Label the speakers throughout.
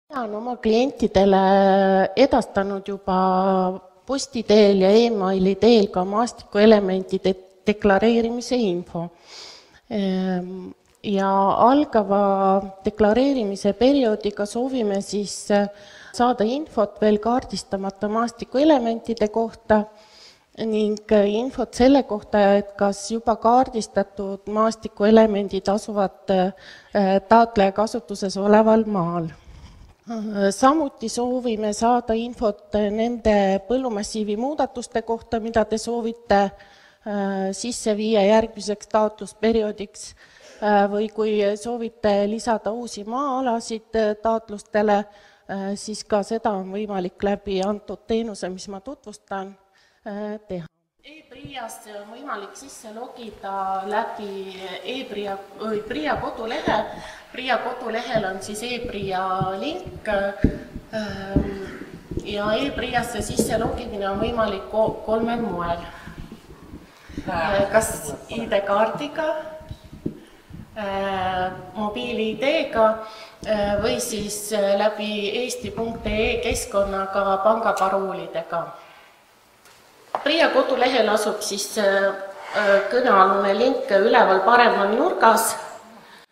Speaker 1: Olen oma klientidele edastanud juba posti teel ja e-maili teel ka maastikuelementide deklareerimise info. Ja algava deklareerimise perioodiga soovime siis saada infot veel kaardistamata maastikuelementide kohta ning infot selle kohta, et kas juba kaardistatud maastikuelemendid asuvad taotleja kasutuses oleval maal. Samuti soovime saada infot nende põllumassiivi muudatuste kohta, mida te soovite sisse viia järgmiseks taotlusperioodiks või kui soovite lisada uusi maa-alasid taotlustele, siis ka seda on võimalik läbi antud teenuse, mis ma tutvustan, teha. E-PRIA-sse on võimalik sisse logida läbi PRIA kodulehe. PRIA kodulehel on siis e-PRIA link ja e-PRIA-sse sisse logimine on võimalik kolmel moel. Kas ID-kaardiga, mobiil-ID-ga või siis läbi eesti.ee keskkonnaga pangaparoolidega. PRIA kodulehel asub siis kõnealune link üleval paremal nurgas,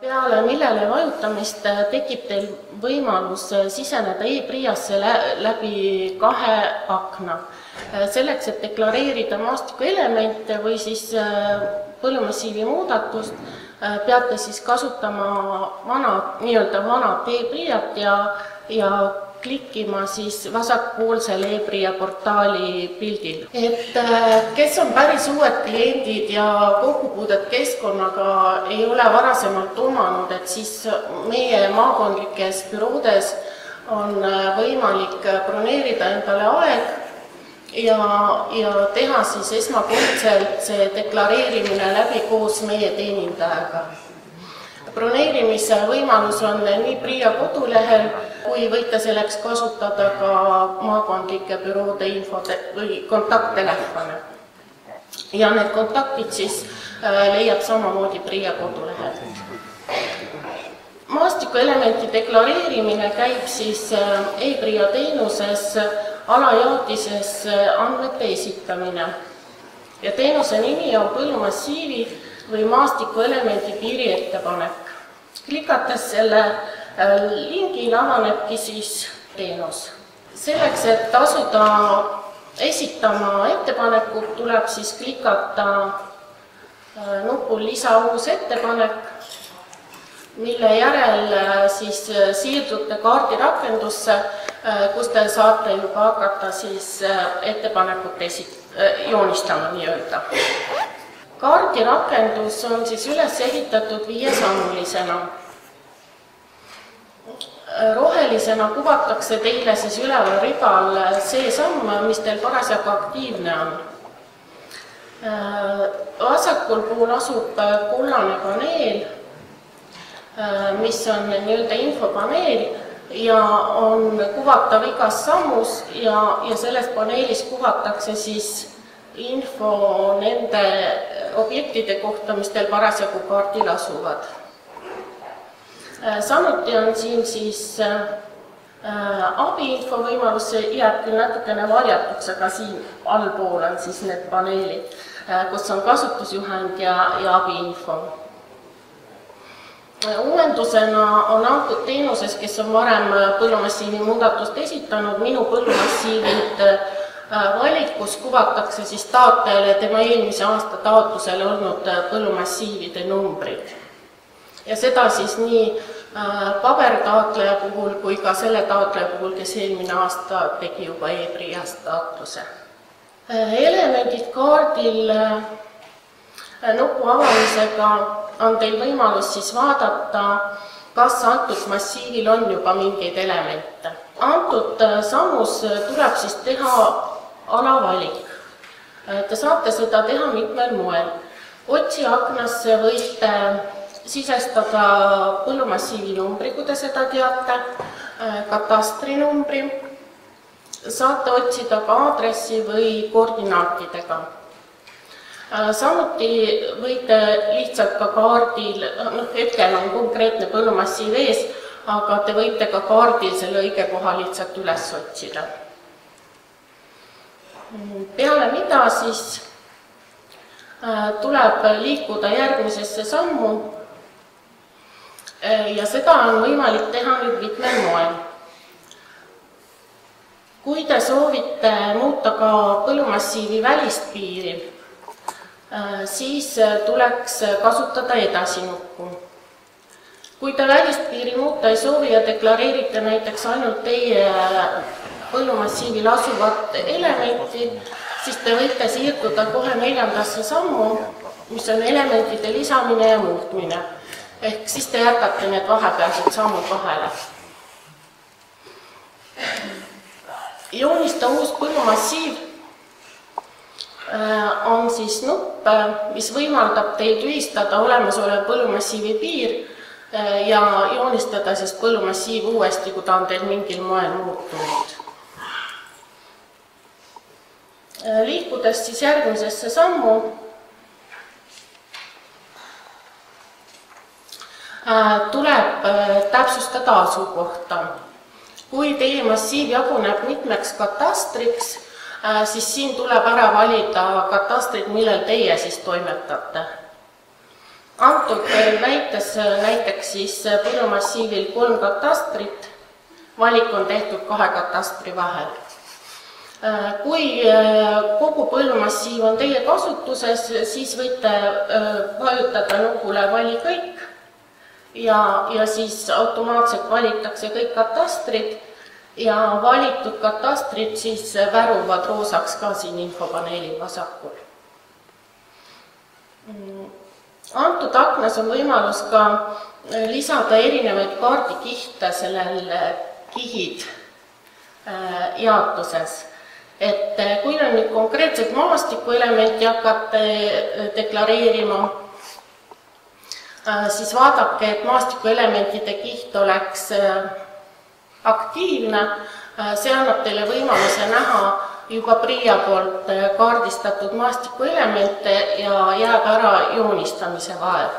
Speaker 1: peale millele vajutamist tekib teil võimalus siseneda e-PRIA-sse läbi kahe akna. Selleks, et deklareerida maastikuelemente või siis põllumassiivi muudatust, peate siis kasutama vanat e-PRIA-t ja klikkima siis vasakpoolsel e-PRIA portaali pildil. Et kes on päris uued kliendid ja kokkupuudet keskkonnaga ei ole varasemalt omanud, et siis meie maakondlikes büroodes on võimalik broneerida endale aeg ja teha siis esmakordselt see deklareerimine läbi koos meie teenindajaga. Broneerimise võimalus on nii PRIA kodulehel, kui võite selleks kasutada ka maakondlike büroode või kontakttelefone. Ja need kontaktid siis leiab samamoodi PRIA kodulehel. Maastikuelementi deklareerimine käib siis e-PRIA teenuses alajaotises andmete esitamine. Ja teenuse nimi on põllumassiivi või maastikuelemendi piiriettepanek. Klikates selle lingil avanebki siis teenus. Selleks, et asuda esitama ettepanekut, tuleb siis klikata nupul lisa uus ettepanek, mille järel siis siirdute kaardirakendusse, kus te saate juba hakata siis ettepanekut joonistama nii-öelda. Kaardirakendus on siis üles ehitatud 5-sammulisena. Rohelisena kuvatakse teile siis üleval ribal see samm, mis teil parasjagu aktiivne on. Vasakul pool asub kollane paneel, mis on nii-öelda infopaneel ja on kuvatav igas sammus ja selles paneelis kuvatakse siis info nende objektide kohta, mis teil parasjagu kaardil asuvad. Samuti on siin siis abiinfo võimalus, see jääb küll natukene varjatuks, aga siin allpool on siis need paneelid, kus on kasutusjuhend ja abiinfo. Uuendusena on antud teenuses, kes on varem põllumassiivi muudatust esitanud, minu põllumassiivid valikus kuvatakse siis taotlejale tema eelmise aasta taotlusel olnud põllumassiivide numbrid. Ja seda siis nii pabertaotleja puhul kui ka selle taotleja puhul, kes eelmine aasta tegi juba e-PRIA-st taotluse. Elemendid kaardil nupu avamisega on teil võimalus siis vaadata, kas antud massiivil on juba mingeid elemente. Antud sammus tuleb siis teha alavalik. Te saate seda teha mitmel moel. Otsi aknasse võite sisestada põllumassiivi numbri, kui te seda teate, katastrinumbri. Saate otsida ka aadressi või koordinaatidega. Samuti võite lihtsalt ka kaardil, hetkel on konkreetne põllumassiiv ees, aga te võite ka kaardil selle õige koha lihtsalt üles otsida. Peale mida siis tuleb liikuda järgmisesse sammu ja seda on võimalik teha nüüd mitmel moel. Kui te soovite muuta ka põllumassiivi välist piiri, siis tuleks kasutada edasinuppu. Kui te välist piiri muuta ei soovi ja deklareerite näiteks ainult teie põllumassiivil asuvat elementi, siis te võite siirduda kohe 4. sammu, mis on elementide lisamine ja muutmine. Ehk siis te jätate need vahepealsed sammud vahele. Joonista uus põllumassiiv on siis nupp, mis võimaldab teil tühistada olemasolev põllumassiivi piir ja joonistada siis põllumassiiv uuesti, kui ta on teil mingil moel muutunud. Liikudes siis järgmisesse sammu, tuleb täpsustada asukohta. Kui teie massiiv jaguneb mitmeks katastriks, siis siin tuleb ära valida katastrid, millel teie siis toimetate. Antud näites näiteks siis põllumassiivil 3 katastrit, valik on tehtud 2 katastri vahel. Kui kogu põllumassiiv on teie kasutuses, siis võite vajutada nupule Vali kõik ja siis automaatselt valitakse kõik katastrid ja valitud katastrid siis väruvad roosaks ka siin infopaneeli vasakul. Antud aknas on võimalus ka lisada erinevaid kaardikihte sellel kihid jaotuses. Et kui on nüüd konkreetselt maastikuelementi hakkate deklareerima, siis vaadake, et maastikuelementide kiht oleks aktiivne. See annab teile võimaluse näha juba PRIA poolt kaardistatud maastikuelemente ja jääb ära joonistamise vaev.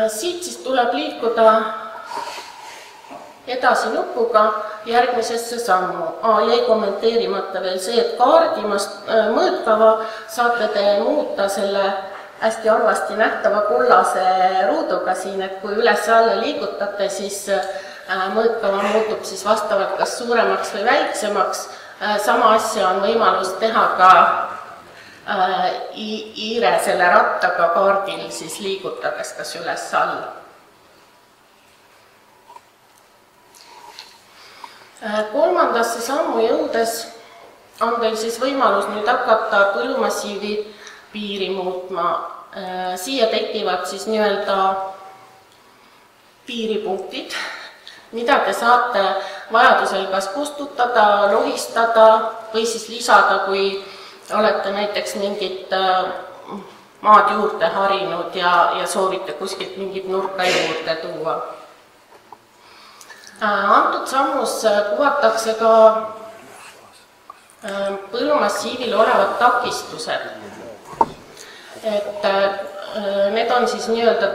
Speaker 1: Siit siis tuleb liikuda edasi nupuga järgmisesse sammu. Jäi kommenteerimata veel see, et kaardimast mõõtkava saate te muuta selle hästi halvasti nähtava kullase ruuduga siin, et kui üles-alla liigutate, siis mõõtkava muutub siis vastavalt kas suuremaks või väiksemaks. Sama asja on võimalus teha ka iire selle rattaga kaardil siis liigutades kas üles-alla. Kolmandasse sammu jõudes on teil siis võimalus nüüd hakata põllumassiivi piiri muutma. Siia tekivad siis nii-öelda piiripunktid, mida te saate vajadusel kas kustutada, lohistada või siis lisada, kui olete näiteks mingit maad juurde harinud ja soovite kuskilt mingit nurka juurde tuua. Antud sammus kuvatakse ka põllumassiivil olevad takistused. Et need on siis nii-öelda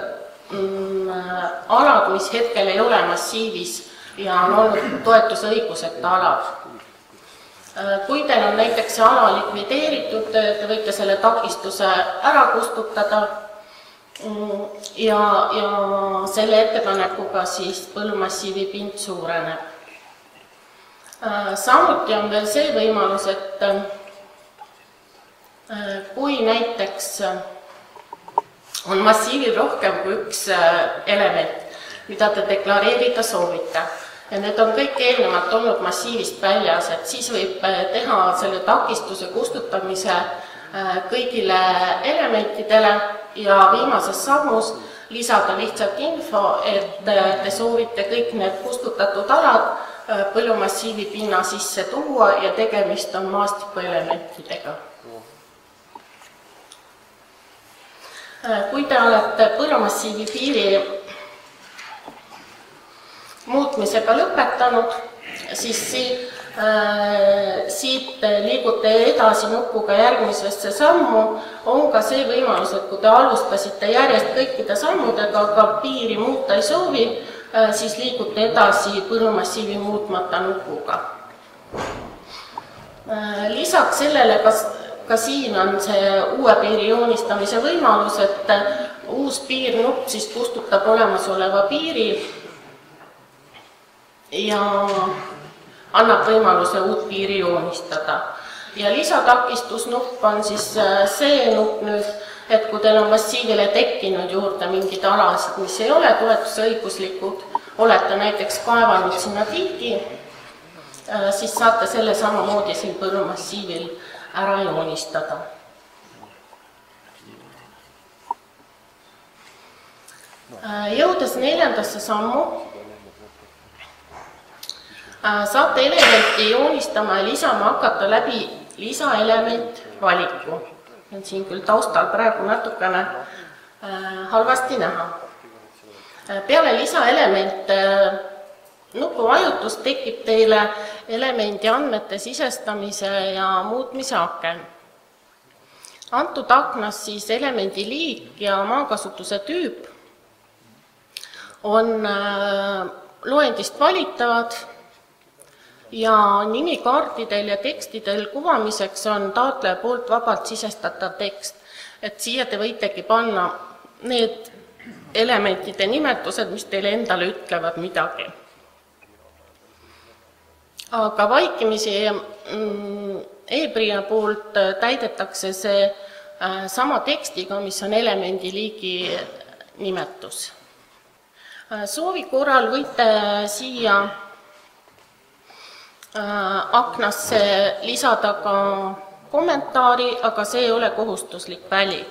Speaker 1: alad, mis hetkel ei ole massiivis ja on olnud toetusõiguseta alad. Kui teil on näiteks see ala likvideeritud, te võite selle takistuse ära kustutada ja selle ettepanekuga siis põllumassiivi pind suureneb. Samuti on veel see võimalus, et kui näiteks on massiivil rohkem kui üks element, mida te deklareerida soovite, ja need on kõik eelnevalt olnud massiivist väljas, et siis võib teha selle takistuse kustutamise kõigile elementidele ja viimases sammus lisada lihtsalt info, et te soovite kõik need kustutatud alad põllumassiivi pinna sisse tuua ja tegemist on maastikuelementidega. Kui te olete põllumassiivi piiri muutmisega lõpetanud, siis siit liigute edasi nupuga järgmisesse sammu, on ka see võimalus, et kui te alustasite järjest kõikide sammudega, aga piiri muuta ei soovi, siis liigute edasi põllumassiivi muutmata nupuga. Lisaks sellele ka siin on see uue piiri joonistamise võimalus, et uus piirnupp siis kustutab olemasoleva piiri ja annab võimaluse uut piiri joonistada. Ja lisatakistusnupp on siis see nupp nüüd, et kui teil on massiivile tekkinud juurde mingid alasid, mis ei ole toetusõiguslikud, olete näiteks kaevanud sinna tiigi, siis saate selle samamoodi siin põllumassiivil ära joonistada. Jõudes 4. sammu, saate elementi joonistama ja lisama hakata läbi lisaelement valiku. On siin küll taustal praegu natukene halvasti näha. Peale lisaelement nupuvajutust tekib teile elemendi andmete sisestamise ja muutmise aken. Antud aknas siis elemendi liik ja maakasutuse tüüp on loendist valitavad ja nimikaartidel ja tekstidel kuvamiseks on taotleja poolt vabalt sisestatav tekst. Et siia te võitegi panna need elementide nimetused, mis teile endale ütlevad midagi. Aga vaikimisi e-PRIA poolt täidetakse see sama tekstiga, mis on elemendi liigi nimetus. Soovi korral võite siia aknasse lisada ka kommentaari, aga see ei ole kohustuslik väli.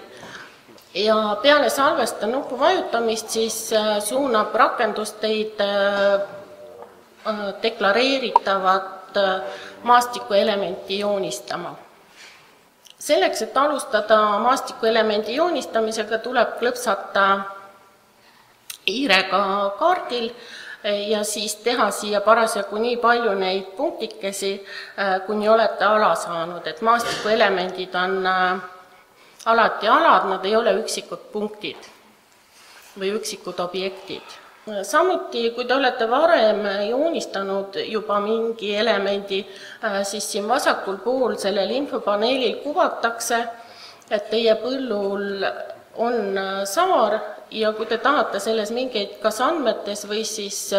Speaker 1: Ja peale salvesta nupu vajutamist siis suunab rakendus teid deklareeritavat maastikuelementi joonistama. Selleks, et alustada maastikuelemendi joonistamisega, tuleb klõpsata hiirega kaardil ja siis teha siia parasjagu nii palju neid punktikesi, kuni olete ala saanud. Et maastikuelemendid on alati alad, nad ei ole üksikud punktid või üksikud objektid. Samuti, kui te olete varem joonistanud juba mingi elemendi, siis siin vasakul pool sellel infopaneelil kuvatakse, et teie põllul on saar ja kui te tahate selles mingeid kas andmetes või siis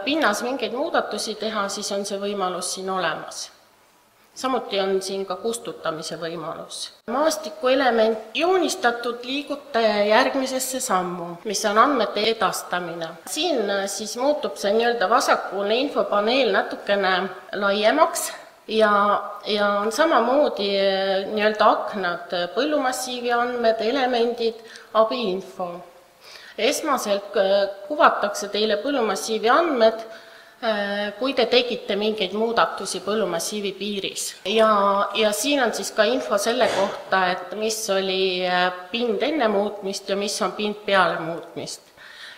Speaker 1: pinnas mingeid muudatusi teha, siis on see võimalus siin olemas. Samuti on siin ka kustutamise võimalus. Maastikuelement joonistatud liigute järgmisesse sammu, mis on andmete edastamine. Siin siis muutub see nii-öelda vasakpoolne infopaneel natukene laiemaks ja on samamoodi nii-öelda aknad, põllumassiivi andmed, elemendid, abiinfo. Esmaselt kuvatakse teile põllumassiivi andmed, kui te tegite mingeid muudatusi põllumassiivi piiris. Ja siin on siis ka info selle kohta, et mis oli pind enne muutmist ja mis on pind peale muutmist.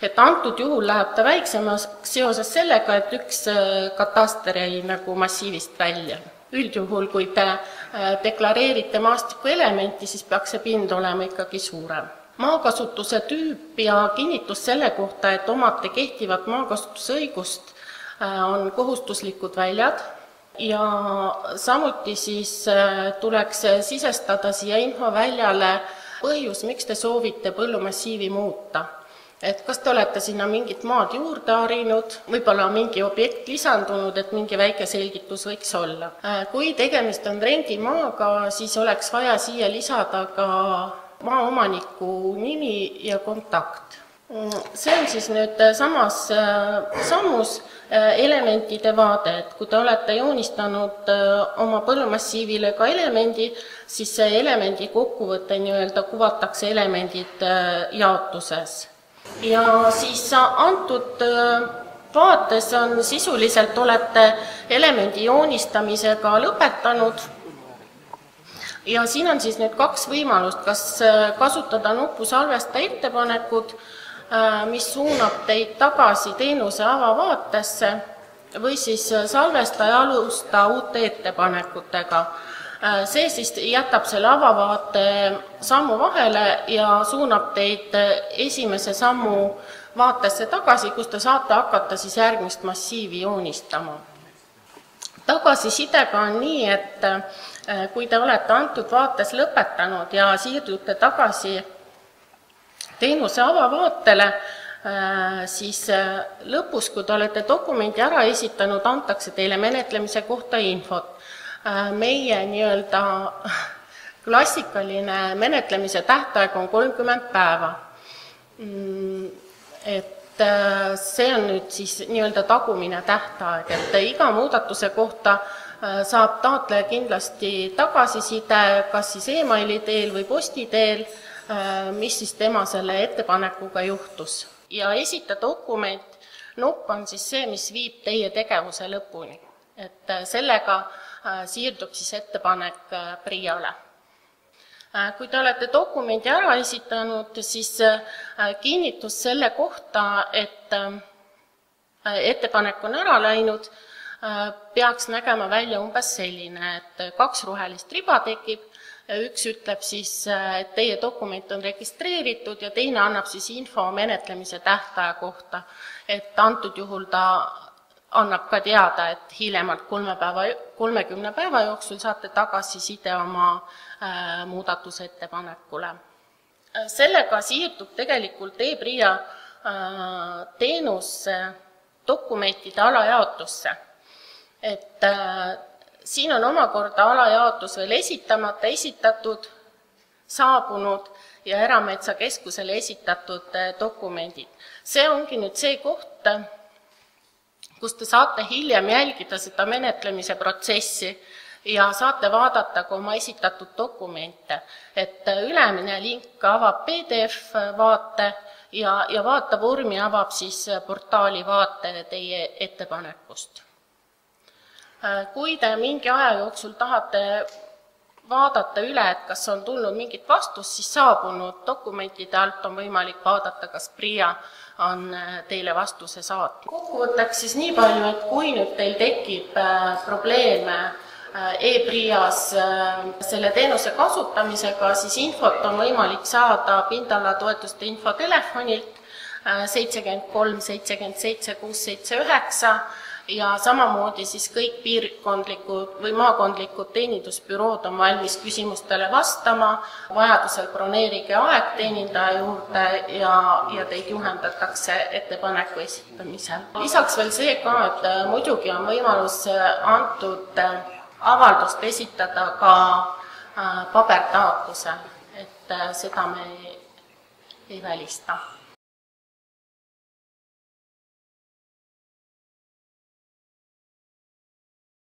Speaker 1: Et antud juhul läheb ta väiksemaks seoses sellega, et üks kataster jäi nagu massiivist välja. Üldjuhul, kui te deklareerite maastikuelementi, siis peaks see pind olema ikkagi suurem. Maakasutuse tüüp ja kinnitus selle kohta, et omate kehtivat maakasutusõigust, on kohustuslikud väljad ja samuti siis tuleks sisestada siia infoväljale põhjus, miks te soovite põllumassiivi muuta. Et kas te olete sinna mingit maad juurde harinud, võib-olla mingi objekt lisandunud, et mingi väike selgitus võiks olla. Kui tegemist on rendimaaga, siis oleks vaja siia lisada ka maaomaniku nimi ja kontakt. See on siis nüüd samas sammus elementide vaade, et kui te olete joonistanud oma põllumassiivile ka elemendi, siis see elemendi kokkuvõte nii-öelda kuvatakse elemendid jaotuses. Ja siis antud vaates on sisuliselt olete elemendi joonistamisega lõpetanud. Ja siin on siis nüüd kaks võimalust, kas kasutada nupu salvesta ettepanekud, mis suunab teid tagasi teenuse avavaatesse või siis salvesta ja alusta uute ettepanekutega. See siis jätab selle avavaate sammu vahele ja suunab teid esimese sammu vaatesse tagasi, kus te saate hakata siis järgmist massiivi joonistama. Tagasisidega on nii, et kui te olete antud vaates lõpetanud ja siirdute tagasi teenuse avavaatele, siis lõpus, kui te olete dokumendi ära esitanud, antakse teile menetlemise kohta infot. Meie nii-öelda klassikaline menetlemise tähtaeg on 30 päeva. Et see on nüüd siis nii-öelda tagumine tähtaeg, et iga muudatuse kohta saab taotleja kindlasti tagasiside, kas siis e-maili teel või posti teel, mis siis tema selle ettepanekuga juhtus. Ja esita dokument, nupp on siis see, mis viib teie tegevuse lõpuni. Et sellega siirdub siis ettepanek PRIA-le. Kui te olete dokumendi ära esitanud, siis kinnitus selle kohta, et ettepanek on ära läinud, peaks nägema välja umbes selline, et 2 rohelist riba tekib, üks ütleb siis, et teie dokument on registreeritud ja teine annab siis info menetlemise tähtaja kohta, et antud juhul ta annab ka teada, et hiljemalt 30 päeva jooksul saate tagasiside oma muudatusettepanekule. Sellega siirdub tegelikult e-PRIA teenus dokumentide alajaotusse. Et siin on omakorda alajaotus veel esitamata, esitatud, saabunud ja Erametsakeskusele esitatud dokumendid. See ongi nüüd see koht, kus te saate hiljem jälgida seda menetlemise protsessi ja saate vaadata ka oma esitatud dokumente. Et ülemine link avab PDF-vaate ja vaatavormi avab siis portaali vaate teie ettepanekust. Kui te mingi aja jooksul tahate vaadata üle, et kas on tulnud mingit vastust, siis saabunud dokumentide alt on võimalik vaadata, kas PRIA on teile vastuse saatnud. Kokkuvõtteks siis nii palju, et kui nüüd teil tekib probleeme e-PRIA-s selle teenuse kasutamisega, siis infot on võimalik saada pindalatoetuste infotelefonilt 73 77 679 ja samamoodi siis kõik piirkondlikud või maakondlikud teenindusbürood on valmis küsimustele vastama, vajadusel broneerige aeg teenindaja juurde ja teid juhendatakse ettepaneku esitamisel. Lisaks veel see ka, et muidugi on võimalus antud avaldust esitada ka pabertaotluse, et seda me ei välista.